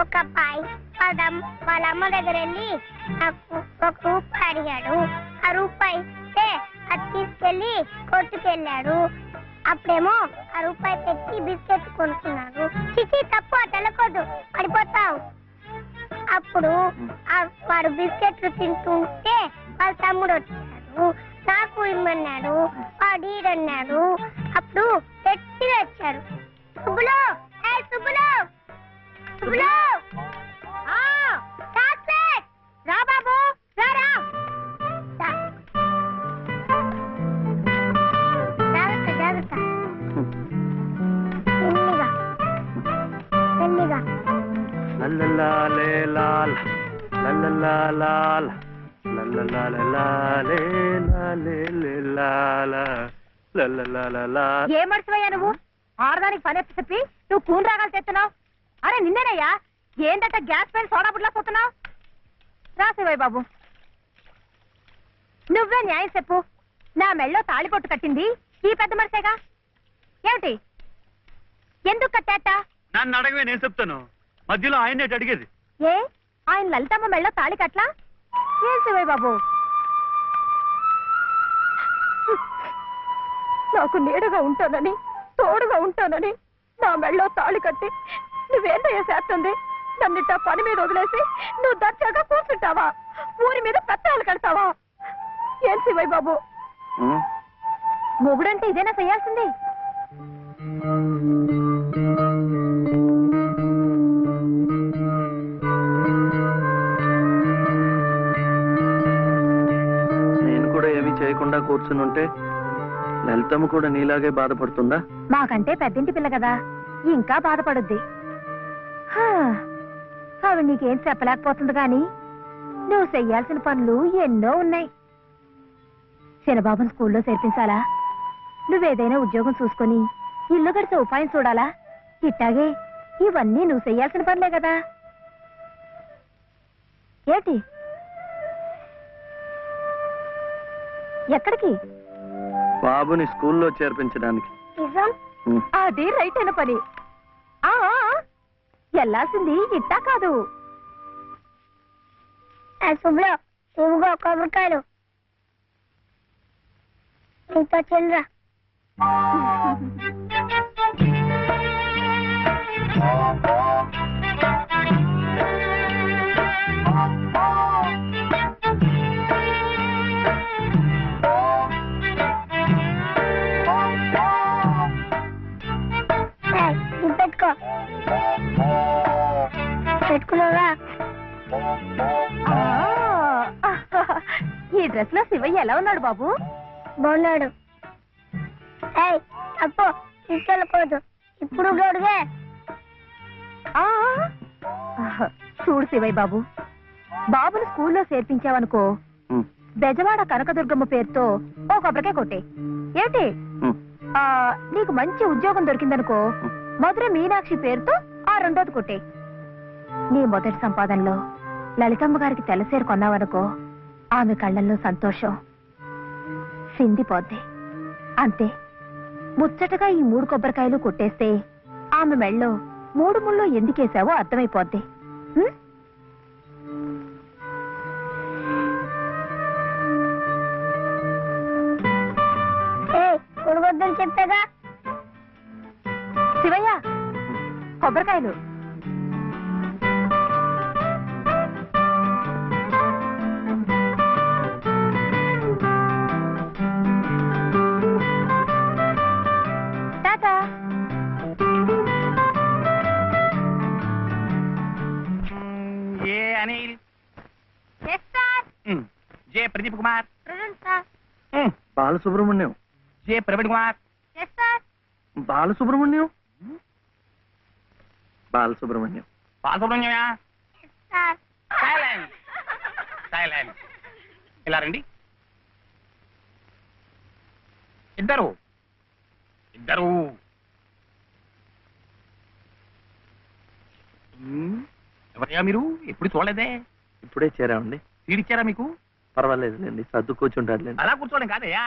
ఒక అబ్బాయి వాళ్ళ అమ్మ దగ్గర వెళ్ళి నాకు ₹1 అడిగాడు. ఆ రూపాయి ఇస్తే అది తీసుకెళ్లి కొట్టుకెళ్ళాడు. అప్పుడేమో ఆ రూపాయి పెట్టి బిస్కెట్ కొనుక్కున్నాడు. చిచి తప్పు అటు వెళ్ళకూడదు, పడిపోతావు. అప్పుడు వాడు బిస్కెట్లు తింటుంటే వాళ్ళ తమ్ముడు వచ్చాడు, నాకు ఇమ్మన్నాడు. వాడు ఈడన్నాడు. అప్పుడు పెట్టి వచ్చారు. సుబ్బులు, సుబ్బులు, సుబ్బులు, చాక్లెట్ రా బాబు, రారా. జాగ్రత్త జాగ్రత్త, మెల్లిగా మెల్లిగా. ఏ మర్చిపోయా నువ్వు? ఆర్గానిక్ పని చెప్పి నువ్వు కూల్ రాగాలు తెస్తున్నావు. అరే నిన్నేనయ్యా, ఏందట గ్యాస్ పైన సోడా బుడ్లా పోతున్నావు? రాసివయ్య బాబు, నువ్వే న్యాయం చెప్పు. నా మెళ్ళో తాళిపొట్టు కట్టింది ఈ పెద్ద మనిషేగా. ఏమిటి, ఎందుకు కట్టేట? నన్ను అడగవే, నేను చెప్తాను. మధ్యలో ఆయన అడిగేది ఏ, ఆయన లలితమ్మ మెళ్ళో తాళి కట్లా? ఏం శివయ్య బాబు, నాకు నీడగా ఉంటానని, తోడుగా ఉంటానని నా మెళ్ళో తాళి కట్టి నువ్వేందయ్యా చేస్తుంది? నన్నిట పని మీద వదిలేసి నువ్వు దర్జాగా కూర్చుంటావా? ఊరి మీద పెత్తాలు కడతావా? ఏం శివయ్య బాబు, మొగుడంటే ఇదేనా చేయాల్సింది? నేను కూడా ఏమీ చేయకుండా కూర్చుని ఉంటే లలితమ్మ కూడా నీలాగే బాధపడుతుందా? మాకంటే పెద్దింటి పిల్ల కదా, ఇంకా బాధపడుద్ది. ఆవిడ నీకేం చెప్పలేకపోతుంది గాని నువ్వు చెయ్యాల్సిన పనులు ఎన్నో ఉన్నాయి. చిన్నబాబుని స్కూల్లో చేర్పించాలా? నువ్వేదైనా ఉద్యోగం చూసుకొని ఇల్లు గడిచే ఉపాయం చూడాలా? ఇట్టాగే ఇవన్నీ నువ్వు చెయ్యాల్సిన పనులే కదా. ఏంటి, ఎక్కడికి? బాబుని స్కూల్లో చేర్పించడానికి. అది రైట్ అయిన పని. వెళ్ళాల్సింది ఇట్టా కాదు. శుభ్లో ఇవిగో కొబ్బరికాయలు, ఇంత చిల్లరా. పెట్టుకో, పెట్టుకున్నావా? ఈ డ్రెస్ లో శివయ్య ఎలా ఉన్నాడు బాబు? బాగున్నాడు. అప్పు తీసుకెళ్ళకూడదు, ఇప్పుడు గొడుగే. చూడు శివయ్య బాబు, బాబుని స్కూల్లో చేర్పించావనుకో, బెజవాడ కనకదుర్గమ్మ పేరుతో ఓ కొబ్బరికాయ కొట్టే. ఏంటి, నీకు మంచి ఉద్యోగం దొరికిందనుకో, మధుర మీనాక్షి పేరుతో ఆ రెండోది కొట్టే. నీ మొదటి సంపాదనలో లలితమ్మ గారికి తెల్లసేరు కొన్నావనుకో, ఆమె కళ్ళల్లో సంతోషం సిందిపోద్ది. అంతే, ముచ్చటగా ఈ 3 కొబ్బరికాయలు కొట్టేస్తే ఆమె మెళ్ళో 3 ముళ్ళు ఎందుకేసావో అర్థమైపోద్ది. కొనుగొద్దని చెప్పాగా. శివయ్య, కొబ్బరికాయలు. టాటా. A Anil, J Pradeep Kumar, Balasubrahmanyam, J Praveen Kumar, Balasubrahmanyam, Balasubrahmanyam, బాలసుబ్రహ్మణ్యమా? Silence, silence. ఇలా రండి. ఇద్దరు ఇద్దరు. ఎవరయ్యా మీరు? ఎప్పుడు చూడలేదే. ఇప్పుడే చేరామండి. సీడిచ్చారా మీకు? పర్వాలేదులేండి, సర్దు కూర్చుంటారులేండి. అలా కూర్చోవడం కాదయ్యా,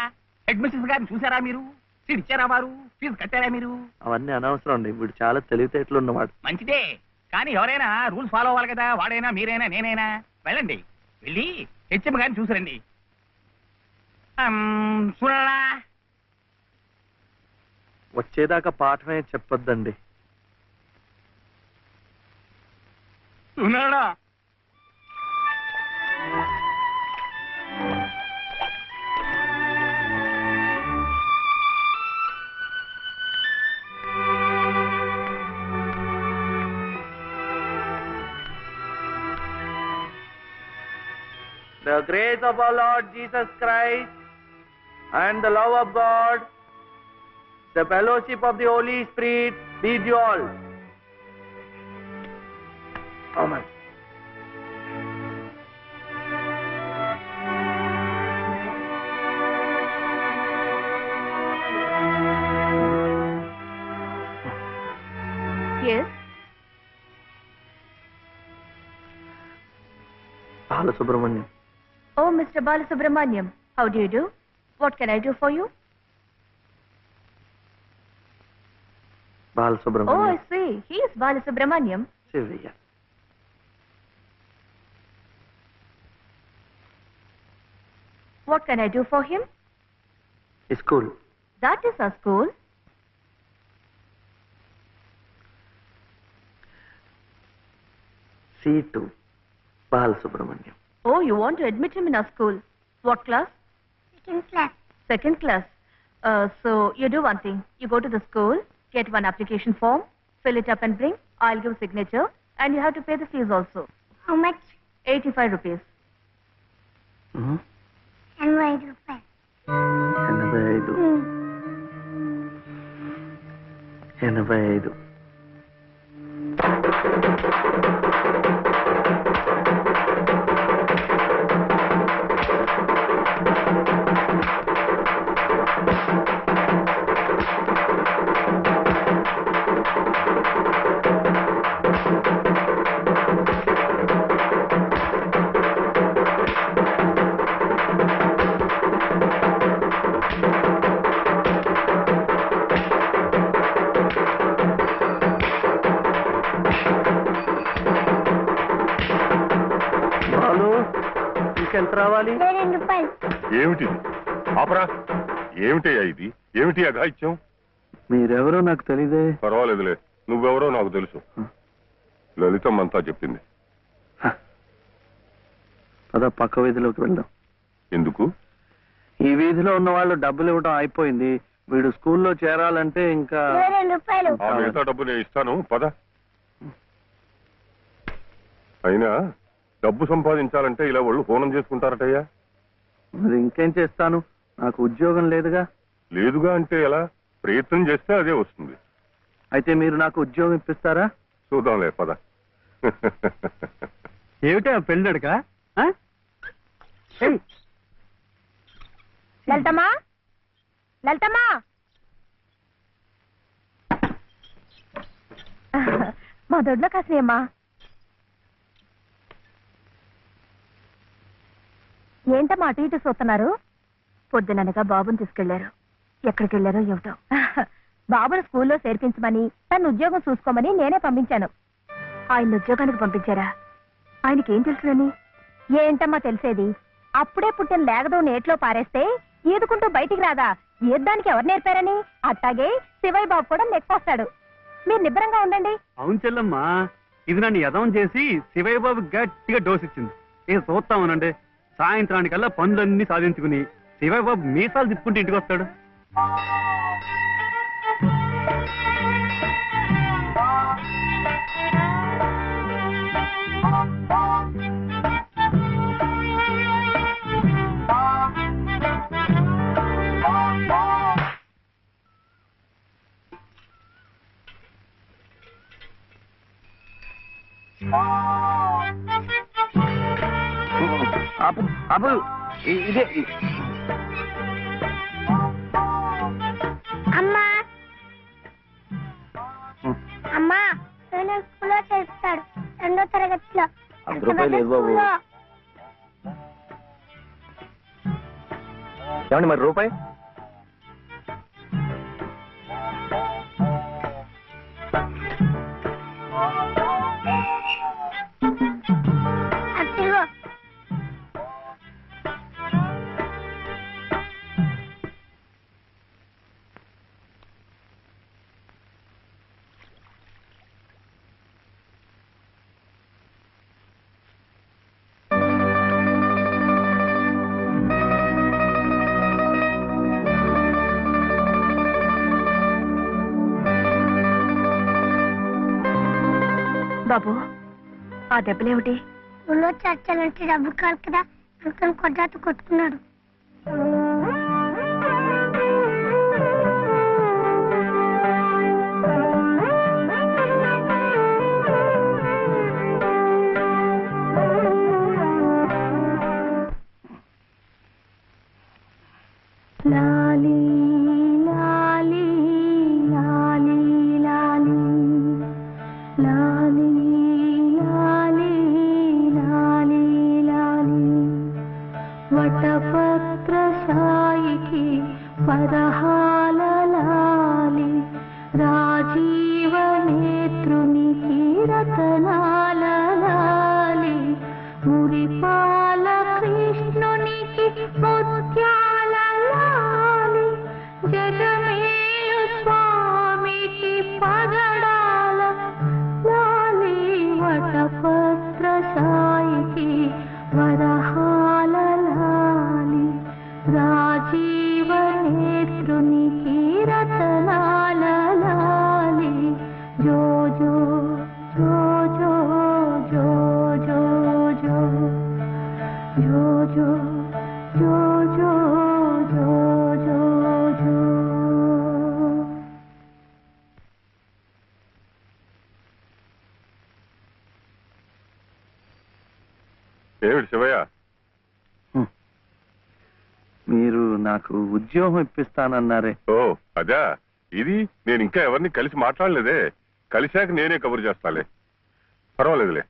హెడ్ మిస్సెస్ గారిని చూసారా మీరు? సీడిచ్చారా వారు? ఫీజు కట్టారా మీరు? అవన్నీ అనవసరం అండి, వీడు చాలా తెలివితేటలు ఉన్నవాడు. మంచిదే, కానీ ఎవరైనా రూల్స్ ఫాలో అవ్వాలి కదా, వాడైనా మీరైనా నేనైనా. వెళ్ళండి, వెళ్ళి హెచ్ఎం గారిని చూసిరండి. చూడరా, వచ్చేదాకా పాఠమే చెప్పొద్దండి. ఉన్నాడా? The grace of our Lord Jesus Christ and the love of God, the fellowship of the Holy Spirit be with you all. Amen. Yes. Balasubramaniam. Oh, Mr. Balasubramaniam, how do you do? What can I do for you? Balasubramaniam. Oh, I see. He is Balasubramaniam. Sivaya. What can I do for him? School. That is our school. C2. Balasubramaniam. Oh, you want to admit him in our school. What class? Second class. Second class. So you do one thing. You go to the school, get one application form, fill it up and bring. I'll give signature, and you have to pay the fees also. How much? 85 rupees. Hmm? 85 రూపాయలు. 85. 85. ఎంత రావాలి? 2 రూపాయలు. ఏమిటిది? ఆపరా. ఏమిటయ్యా ఇది? ఏమిటి అఘాయిత్యం? మీరెవరో నాకు తెలీదే. పర్వాలేదులే, నువ్వెవరో నాకు తెలుసు. లలితమ్మంతా చెప్పింది. పద పక్క వీధిలోకి వెళ్దాం. ఎందుకు? ఈ వీధిలో ఉన్న వాళ్ళు డబ్బులు ఇవ్వడం అయిపోయింది. వీడు స్కూల్లో చేరాలంటే ఇంకా 2 రూపాయలు. ఆ మిగతా డబ్బు నేను ఇస్తాను, పద. అయినా డబ్బు సంపాదించాలంటే ఇలా వాళ్ళు హోనం చేసుకుంటారటయ్యా. మరి ఇంకేం చేస్తాను, నాకు ఉద్యోగం లేదుగా. లేదుగా అంటే ఎలా? ప్రయత్నం చేస్తే అదే వస్తుంది. అయితే మీరు నాకు ఉద్యోగం ఇప్పిస్తారా? చూద్దాంలే, పద. ఏమిటా పెళ్ళినడక? లలితమ్మా, లలితమ్మా, మా దొడ్లో కాసేమ్మా. ఏంటమ్మా అటు ఇటు చూస్తున్నారు? పొద్దుననగా బాబుని తీసుకెళ్లారు. ఎక్కడికి వెళ్ళారో ఏమిటో. బాబును స్కూల్లో చేర్పించమని, తన ఉద్యోగం చూసుకోమని నేనే పంపించాను. ఆయన ఉద్యోగానికి పంపించారా? ఆయనకేం తెలుసునని? ఏంటమ్మా తెలిసేది? అప్పుడే పుట్టిన లేగదం నేట్లో పారేస్తే ఈదుకుంటూ బయటికి రాదా? ఈద్దానికి ఎవరు నేర్పారని? అట్టాగే శివయ్య బాబు కూడా నెక్కొస్తాడు. మీరు నిబ్బరంగా ఉండండి. అవును చెల్లమ్మా, ఇది నన్ను యదం చేసి శివయ్య బాబు గట్టిగా డోస్ ఇచ్చింది. ఇక చూస్తామనండి, సాయంత్రానికల్లా పనులన్నీ సాధించుకుని శివయ్య బాబు మీసాలు తిప్పుకుంటూ ఇంటికి వస్తాడు. అప్పు అప్పు ఇదే అమ్మా అమ్మా నేను స్కూల్లో చేస్తాడు 2వ తరగతిలో. 10 రూపాయలు లేదు బాబు. స్కూల్లో. ఏమండి మరి రూపాయి? బాబు ఆ దెబ్బలేమిటి? ఊళ్ళో చర్చలంటే డబ్బు కాదు కదా అనుకుని కొట్టాత కొట్టుకున్నాడు. లాలీ లాలీ లాలీ లాలీ లాలీ లాలీ లాలీ లాలీ వటపత్ర సాయికి పదహాల లాలి రాజీవ నేత్రునికి రతనాల లాలి మురిపాల కృష్ణునికి ముత్యాల లాలి జగమేలు స్వామికి పగడాల లాలి వటపత్ర సాయికి వరహాల లాలి రాజీవ నేత్రునికి రతనాల లాలి జో జో జో జో జో జో జో జో జో జో జో జో జో జో. ఏమిటి శివయ్య? మీరు నాకు ఉద్యోగం ఇప్పిస్తానన్నారే. ఓ అదా, ఇది నేను ఇంకా ఎవరిని కలిసి మాట్లాడలేదే. కలిశాక నేనే కబురు చేస్తాలే, పర్వాలేదులే.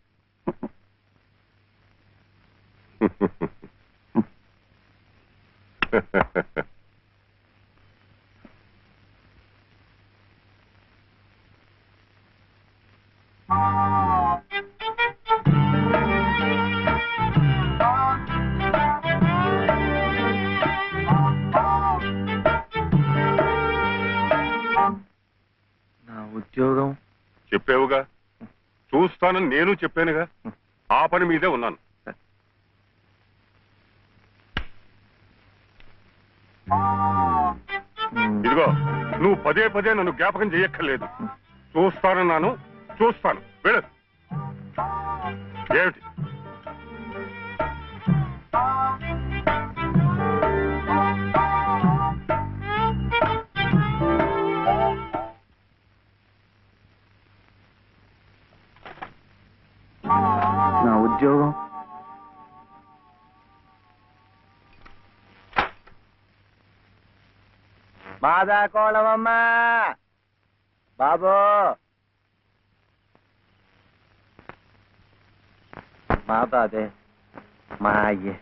నా ఉద్యోగం చెప్పావుగా, చూస్తానని నేను చెప్పానుగా. ఆ పని మీదే ఉన్నాను. ఇదిగో, నువ్వు పదే పదే నన్ను జ్ఞాపకం చెయ్యక్కర్లేదు. చూస్తానన్నాను, చూస్తాను. వెళ్ళు. ఏమిటి? నా ఉద్యోగం మాదా కోళమమ్మా బాబు, మాదా అదే మా అయ్యే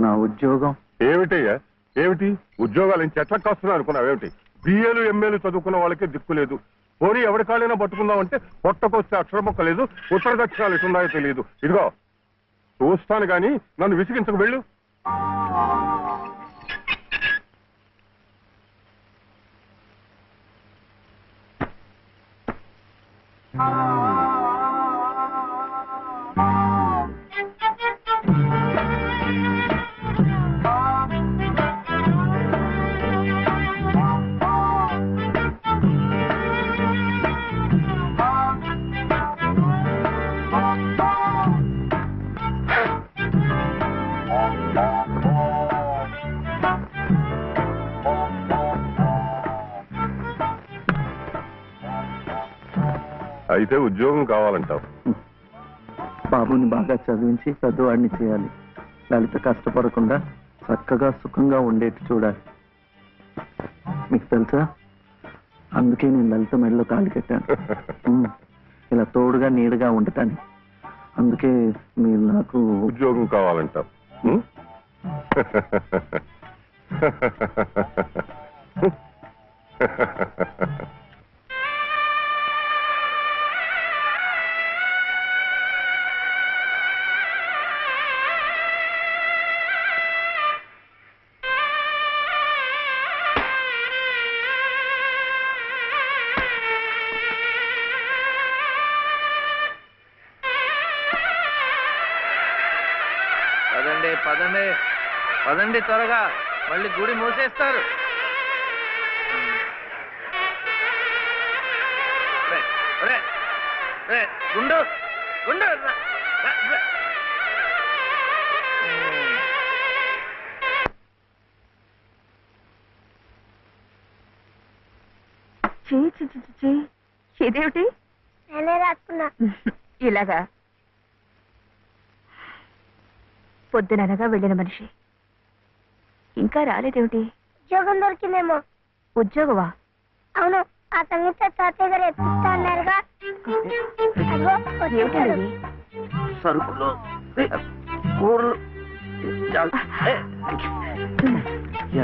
నా ఉద్యోగం ఏమిటయ్యా? ఏమిటి ఉద్యోగాలు ఏం చెట్లకు కాస్తున్నా అనుకున్నావు? ఏమిటి బిఏలు ఎంఏలు చదువుకున్న వాళ్ళకే దిక్కులేదు. పోనీ ఎవరి కాళ్ళైనా పట్టుకుందామంటే పొట్టకొస్తే అక్షర మొక్క లేదు, ఉత్తర దక్షిణాలు ఎటున్నాయో తెలియదు. ఇదిగో చూస్తాను గాని నన్ను విసిగించకు. వెళ్ళు. అయితే ఉద్యోగం కావాలంటావు? బాబుని బాగా చదివించి పెద్దవాడిని చేయాలి. లలిత కష్టపడకుండా చక్కగా సుఖంగా ఉండేట్టు చూడాలి. మీకు తెలుసా, అందుకే నేను లలిత మెడలో తాళి కట్టాను. ఇలా తోడుగా నీడగా ఉండటానికి. అందుకే మీరు నాకు ఉద్యోగం కావాలంటావు. పదండి పదండి పదండి, త్వరగా మళ్ళీ గుడి మూసేస్తారు. గుండు గుండు ఇదేమిటి నేనే రాసుకున్నా. ఇలాగా పొద్దుననగా వెళ్ళిన మనిషి ఇంకా రాలేదేమిటి? ఉద్యోగం దొరికిందేమో. ఉద్యోగమా? అవును, ఆ సంగీత తాతయ్య గారు ఎత్తిస్తా అన్నారుగా. అగో వచ్చేసాడు. ఏమిటది? సరుకులు కూరలు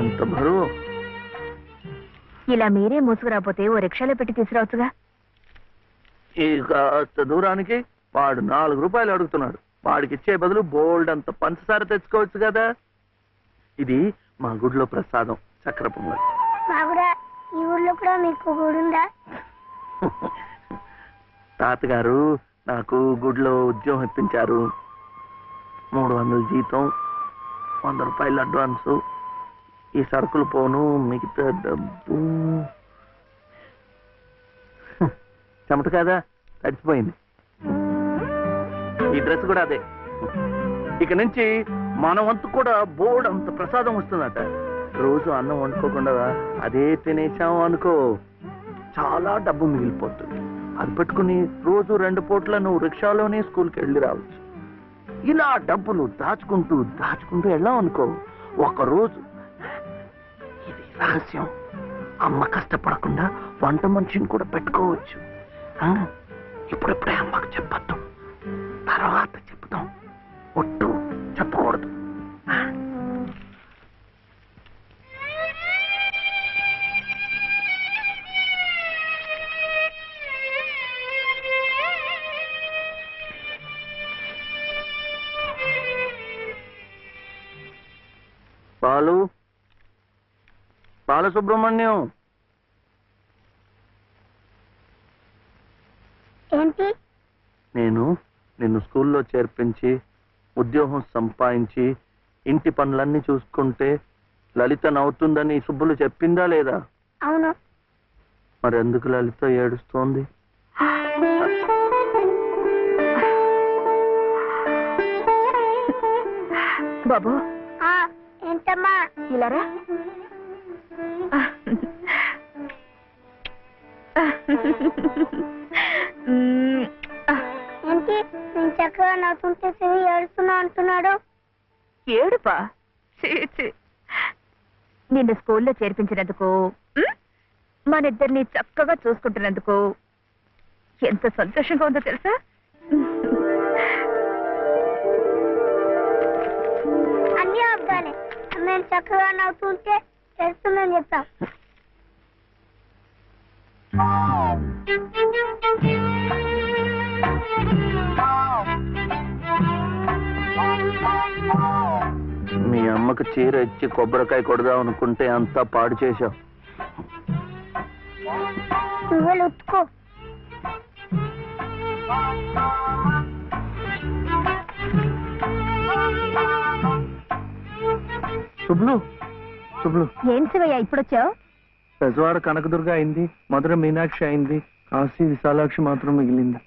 ఎంత బరువు. ఇలా మీరే మోసుకురాపోతే ఓ రిక్షాలో పెట్టి తీసుకురావచ్చుగా. ఈ కాస్త దూరానికి వాడు 4 రూపాయలు అడుగుతున్నాడు. వాడికి ఇచ్చే బదులు బోల్డ్ అంత పంచదార తెచ్చుకోవచ్చు కదా. ఇది మా గుడిలో ప్రసాదం, చక్కెర పొంగల్. బాగురా, ఈ ఊర్లో కూడా మీకు గుడుందా? తాతగారు నాకు గుడిలో ఉద్యోగం ఇప్పించారు. 300 జీతం, 100 రూపాయలు అడ్వాన్సు, ఈ సరుకులు పోను, మిగతా డబ్బు చెమట కదా తడిచిపోయింది. ఈ డ్రెస్ కూడా అదే. ఇక నుంచి మన వంతు కూడా బోర్డు అంత ప్రసాదం వస్తుందట. రోజు అన్నం వండుకోకుండా అదే తినేసాం అనుకో, చాలా డబ్బు మిగిలిపోతుంది. అది పెట్టుకుని రోజు 2 పూట్ల నువ్వు రిక్షాలోనే స్కూల్కి వెళ్ళి రావచ్చు. ఇలా డబ్బులు దాచుకుంటూ దాచుకుంటూ వెళ్ళాం అనుకో, ఒకరోజు ఇది రహస్యం, అమ్మ కష్టపడకుండా వంట మనిషిని కూడా పెట్టుకోవచ్చు. ఇప్పుడిప్పుడే అమ్మకు చెప్పద్దు, తర్వాత చెప్తాం. ఒట్టు చెప్పకూడదు. బాలసుబ్రహ్మణ్యం, ఏంటి? నేను నిన్ను స్కూల్లో చేర్పించి ఉద్యోగం సంపాదించి ఇంటి పనులన్నీ చూసుకుంటే లలిత నవ్వుతుందని సుబ్బులు చెప్పిందా లేదా? అవును. మరి ఎందుకు లలిత ఏడుస్తోంది? బాబు, ఏంటమ్మా? ఇలారా. ఏంటి నేను చక్కగా నవ్వుతుంటే శివి ఏడుస్తున్నా అంటున్నాడు? ఏడుపా? నిన్ను స్కూల్లో చేర్పించినందుకు, మనిద్దరిని చక్కగా చూసుకుంటున్నందుకు ఎంత సంతోషంగా ఉందో తెలుసా? అన్నీ అబ్బాలే. మేము చక్కగా నవ్వుతుంటే చేస్తుందని చెప్తాం. మీ అమ్మకు చీర ఇచ్చి కొబ్బరికాయ కొడదాం అనుకుంటే అంతా పాడు చేశావు. నువ్వు ఉత్తుకో. శుభ్లు శుభ్లు, ఏం శివయ్య ఇప్పుడొచ్చావు? పెజవాడ కనకదుర్గ అయింది, మధుర మీనాక్షి అయింది, కాశీ విశాలాక్షి మాత్రం మిగిలింది.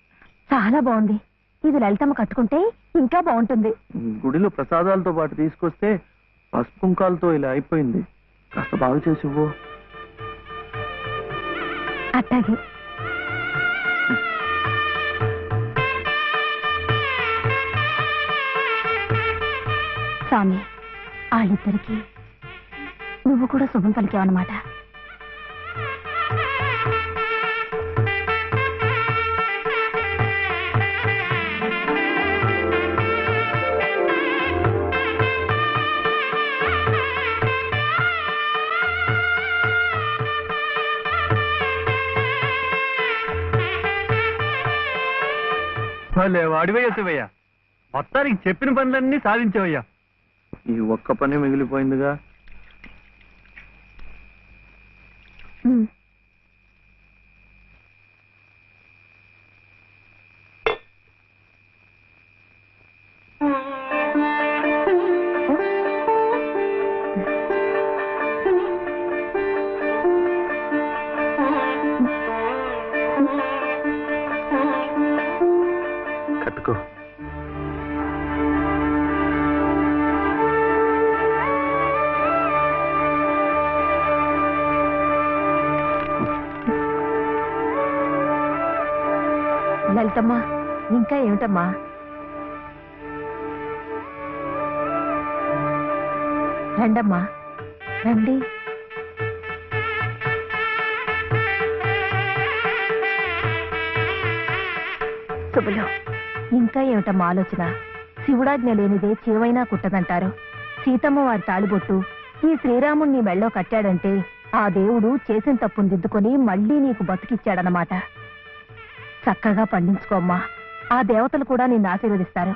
చాలా బాగుంది. ఇది లలితమ్మ కట్టుకుంటే ఇంకా బాగుంటుంది. గుడిలో ప్రసాదాలతో పాటు తీసుకొస్తే పసుపు కుంకాలతో ఇలా అయిపోయింది. కాస్త బాగా చేసి ఇవ్వు. అట్టాగే. స్వామి, వాళ్ళిద్దరికి నువ్వు కూడా శుభం పలికావన్నమాట. వాడివయ్యా శివయ్య, మొత్తానికి చెప్పిన పనులన్నీ సాధించవయ్యా. ఈ ఒక్క పని మిగిలిపోయిందిగా. లలితమ్మా ఇంకా ఏమిటమ్మా? రండమ్మా రండి. శుభలో ఇంకా ఏమిటమ్మా ఆలోచన? శివుడాజ్ఞ లేనిదే చేవైనా కుట్టదంటారు. సీతమ్మ వారి తాళిబొట్టు ఈ శ్రీరాముణ్ణి మెళ్ళో కట్టాడంటే ఆ దేవుడు చేసిన తప్పును దిద్దుకొని మళ్ళీ నీకు బతికిచ్చాడనమాట. చక్కగా పండించుకోమ్మా, ఆ దేవతలు కూడా నిన్ను ఆశీర్వదిస్తారు.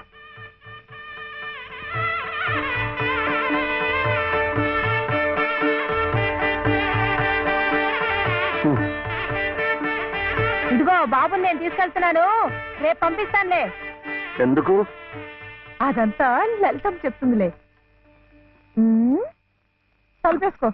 ఇదిగో బాబుని నేను తీసుకెళ్తున్నాను, రేపు పంపిస్తానులే. ఎందుకు? అదంతా లలితం చెప్తుందిలే. తలుపేసుకో.